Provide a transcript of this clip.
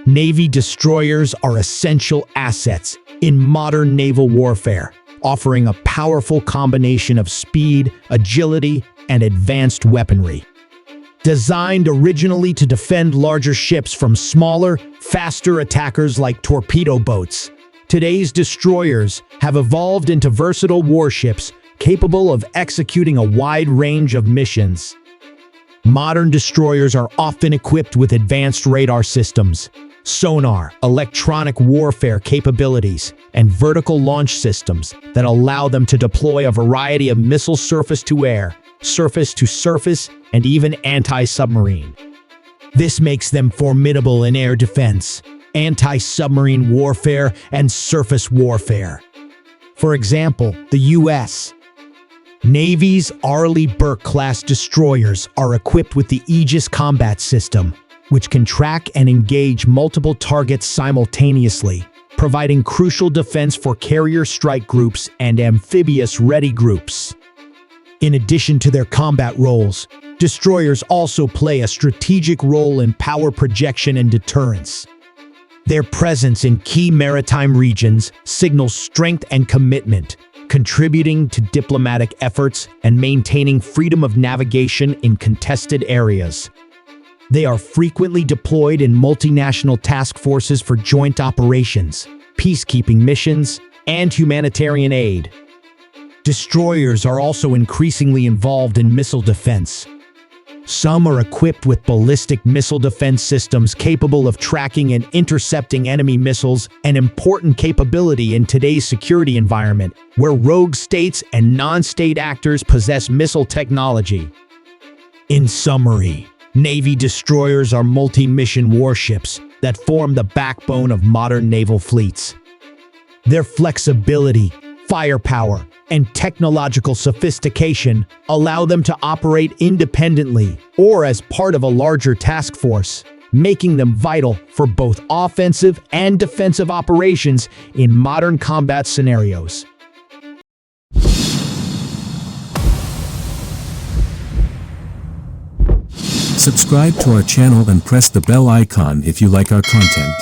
Navy destroyers are essential assets in modern naval warfare, offering a powerful combination of speed, agility, and advanced weaponry. Designed originally to defend larger ships from smaller, faster attackers like torpedo boats, today's destroyers have evolved into versatile warships capable of executing a wide range of missions. Modern destroyers are often equipped with advanced radar systems, sonar, electronic warfare capabilities, and vertical launch systems that allow them to deploy a variety of missiles surface-to-air, surface-to-surface, and even anti-submarine. This makes them formidable in air defense, anti-submarine warfare, and surface warfare. For example, the U.S. Navy's Arleigh Burke-class destroyers are equipped with the Aegis combat system, which can track and engage multiple targets simultaneously, providing crucial defense for carrier strike groups and amphibious ready groups. In addition to their combat roles, destroyers also play a strategic role in power projection and deterrence. Their presence in key maritime regions signals strength and commitment, contributing to diplomatic efforts and maintaining freedom of navigation in contested areas. They are frequently deployed in multinational task forces for joint operations, peacekeeping missions, and humanitarian aid. Destroyers are also increasingly involved in missile defense. Some are equipped with ballistic missile defense systems capable of tracking and intercepting enemy missiles, an important capability in today's security environment, where rogue states and non-state actors possess missile technology. In summary, Navy destroyers are multi-mission warships that form the backbone of modern naval fleets. Their flexibility, firepower, and technological sophistication allow them to operate independently or as part of a larger task force, making them vital for both offensive and defensive operations in modern combat scenarios. Subscribe to our channel and press the bell icon if you like our content.